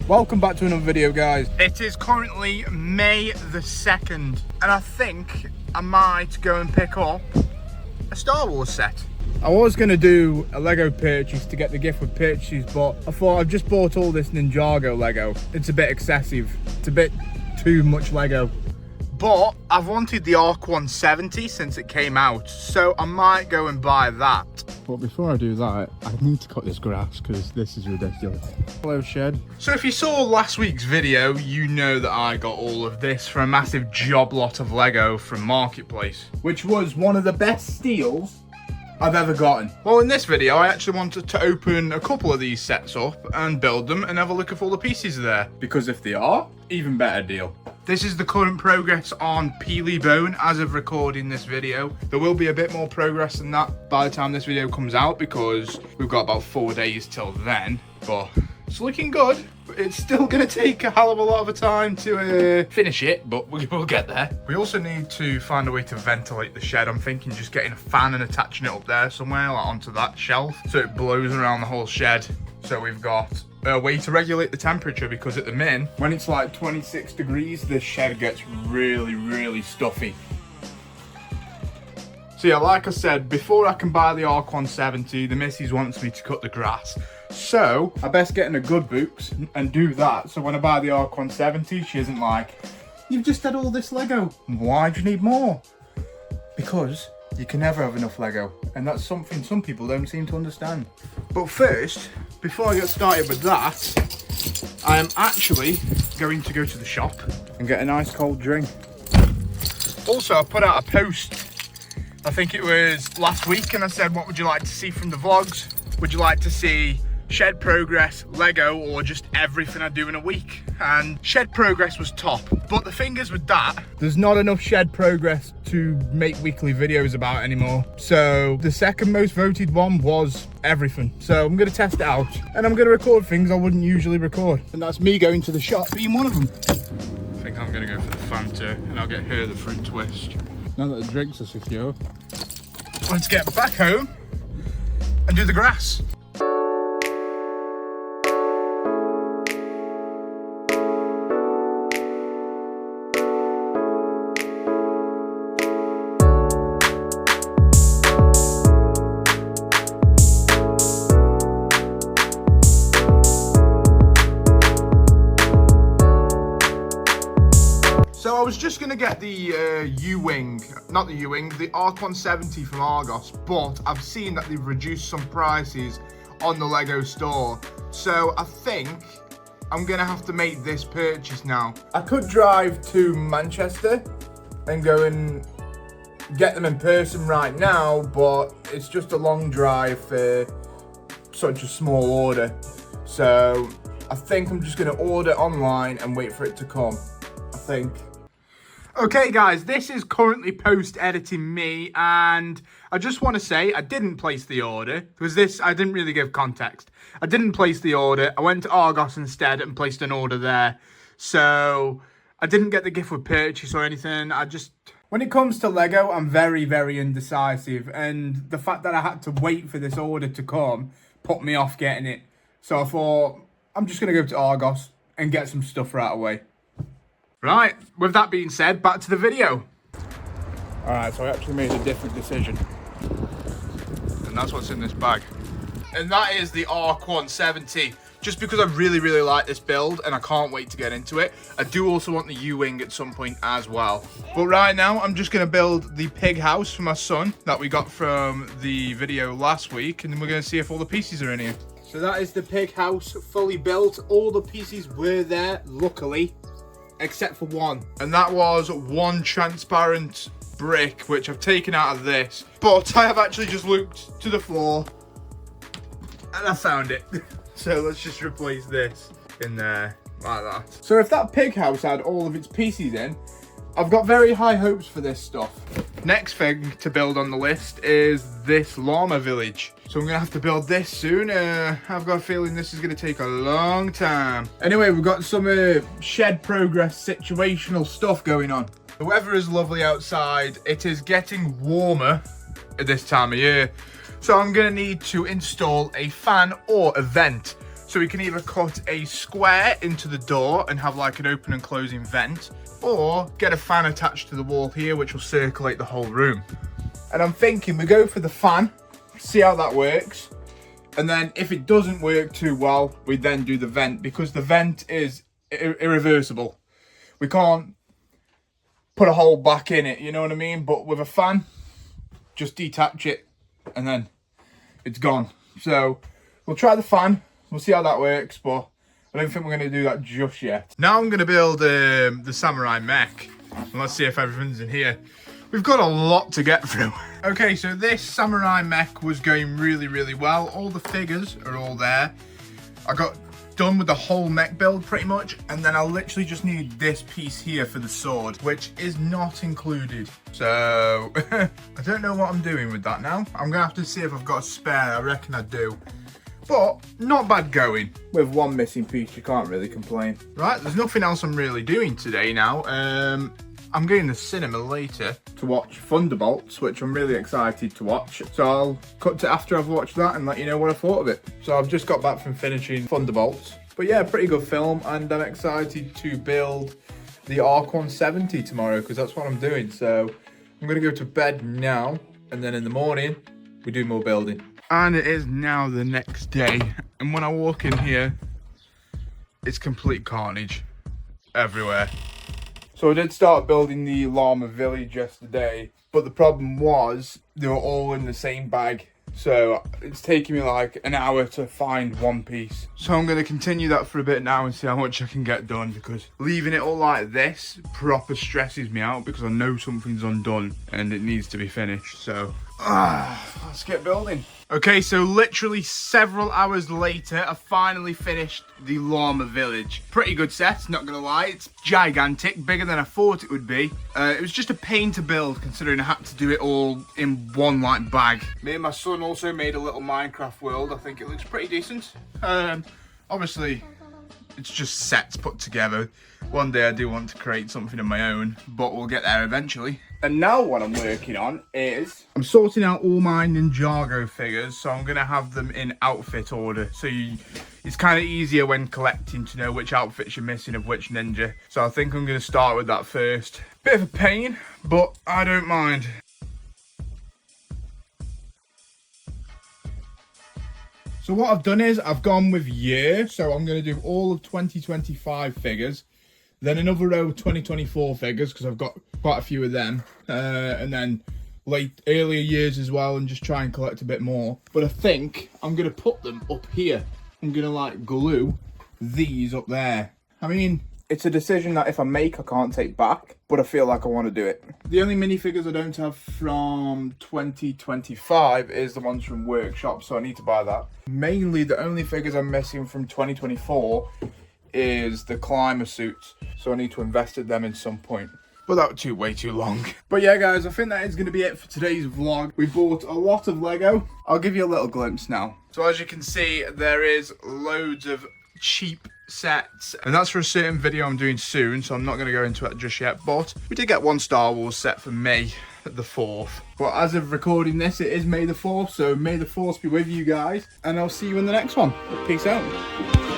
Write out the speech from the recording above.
Welcome back to another video, guys. It is currently May the 2nd, and I think I might go and pick up a Star Wars set. I was going to do a Lego purchase to get the gift with purchases, but I thought I've just bought all this Ninjago Lego. It's a bit excessive. It's a bit too much Lego. But I've wanted the Arc 170 since it came out, so I might go and buy that. But before I do that, I need to cut this grass because this is ridiculous. Hello, Shed. So if you saw last week's video, you know that I got all of this for a massive job lot of Lego from Marketplace, which was one of the best steals I've ever gotten. Well, in this video, I actually wanted to open a couple of these sets up and build them and have a look if all the pieces are there. Because if they are, even better deal. This is the current progress on Peely Bone as of recording this video. There will be a bit more progress than that by the time this video comes out because we've got about 4 days till then. But it's looking good. It's still going to take a hell of a lot of time to finish it, but we'll get there. We also need to find a way to ventilate the shed. I'm thinking just getting a fan and attaching it up there somewhere, like onto that shelf, so it blows around the whole shed. So we've got a way to regulate the temperature, because at the min, when it's like 26 degrees, the shed gets really, really stuffy. So yeah, like I said, before I can buy the Arc 170, the missus wants me to cut the grass. So I best get in a good books and do that. So when I buy the Arc 170, she isn't like, you've just had all this Lego, why do you need more? Because you can never have enough Lego, and that's something some people don't seem to understand. But first, before I get started with that, I am actually going to go to the shop and get a nice cold drink. Also, I put out a post, I think it was last week, and I said, what would you like to see from the vlogs? Would you like to see shed progress, Lego, or just everything I do in a week? And shed progress was top, but the thing is with that, there's not enough shed progress to make weekly videos about anymore. So the second most voted one was everything. So I'm gonna test it out, and I'm gonna record things I wouldn't usually record, and that's me going to the shop being one of them. I think I'm gonna go for the Fanta, and I'll get her the fruit twist. Now that the drinks are secure, let's get back home and do the grass. So I was just going to get the U-Wing, not the U-Wing, the Arc 170 from Argos, but I've seen that they've reduced some prices on the Lego store. So I think I'm going to have to make this purchase now. I could drive to Manchester and go and get them in person right now, but it's just a long drive for such a small order. So I think I'm just going to order online and wait for it to come, I think. Okay guys, this is currently post-editing me, and I just want to say I didn't place the order, because I didn't really give context. I didn't place the order, I went to Argos instead and placed an order there. So I didn't get the gift with purchase or anything. When it comes to Lego, I'm very, very indecisive, and the fact that I had to wait for this order to come put me off getting it. So I thought, I'm just going to go to Argos and get some stuff right away. Right, with that being said, back to the video. Alright, so I actually made a different decision. And that's what's in this bag. And that is the Arc 170. Just because I really, really like this build and I can't wait to get into it. I do also want the U-Wing at some point as well. But right now, I'm just going to build the pig house for my son that we got from the video last week. And then we're going to see if all the pieces are in here. So that is the pig house fully built. All the pieces were there, luckily, except for one. And that was one transparent brick, which I've taken out of this. But I have actually just looked to the floor and I found it. So let's just replace this in there like that. So if that pig house had all of its pieces in, I've got very high hopes for this stuff. Next thing to build on the list is this llama village. So I'm gonna have to build this soon. I've got a feeling this is gonna take a long time. Anyway, we've got some shed progress situational stuff going on. The weather is lovely outside. It is getting warmer at this time of year. So I'm gonna need to install a fan or a vent. So we can either cut a square into the door and have like an open and closing vent, or get a fan attached to the wall here, which will circulate the whole room. And I'm thinking we go for the fan, see how that works. And then if it doesn't work too well, we then do the vent, because the vent is irreversible. We can't put a hole back in it, you know what I mean? But with a fan, just detach it and then it's gone. So we'll try the fan, we'll see how that works, but I don't think we're going to do that just yet. Now I'm going to build the samurai mech, and let's see if everything's in here. We've got a lot to get through. Okay, so this samurai mech was going really, really well. All the figures are all there. I got done with the whole mech build pretty much, and then I literally just need this piece here for the sword, which is not included. So I don't know what I'm doing with that now. I'm gonna have to see if I've got a spare. I reckon I do. But not bad going. With one missing piece, you can't really complain. Right, there's nothing else I'm really doing today now. I'm going to the cinema later to watch Thunderbolts, which I'm really excited to watch. So I'll cut to after I've watched that and let you know what I thought of it. So I've just got back from finishing Thunderbolts. But yeah, pretty good film, and I'm excited to build the Arc 170 tomorrow, because that's what I'm doing. So I'm going to go to bed now, and then in the morning, we do more building. And it is now the next day, and when I walk in here, it's complete carnage everywhere. So I did start building the llama village yesterday, but the problem was they were all in the same bag. So it's taking me like an hour to find one piece. So I'm going to continue that for a bit now and see how much I can get done, because leaving it all like this proper stresses me out, because I know something's undone and it needs to be finished. So let's get building. Okay, so literally several hours later, I finally finished the llama village. Pretty good set, not gonna lie. It's gigantic, bigger than I thought it would be. It was just a pain to build, considering I had to do it all in one like bag. Me and my son also made a little Minecraft world. I think it looks pretty decent. Obviously, it's just sets put together. One day I do want to create something of my own, but we'll get there eventually. And now what I'm working on is, I'm sorting out all my Ninjago figures, so I'm going to have them in outfit order. So it's kind of easier when collecting to know which outfits you're missing of which ninja. So I think I'm going to start with that first. Bit of a pain, but I don't mind. So what I've done is, I've gone with year, so I'm going to do all of 2025 figures. Then another row of 2024 figures, because I've got quite a few of them. And then earlier years as well, and just try and collect a bit more. But I think I'm going to put them up here. I'm going to like glue these up there. I mean, it's a decision that if I make, I can't take back, but I feel like I want to do it. The only minifigures I don't have from 2025 is the ones from Workshop, so I need to buy that. Mainly, the only figures I'm missing from 2024 is the climber suits, so I need to invest in them at some point. But that took way too long. But yeah guys, I think that is going to be it for today's vlog. We bought a lot of Lego. I'll give you a little glimpse now. So as you can see, there is loads of cheap sets, and that's for a certain video I'm doing soon, so I'm not going to go into it just yet. But we did get one Star Wars set for May the 4th. But as of recording this, it is May the 4th, so May the 4th be with you guys, and I'll see you in the next one. Peace out.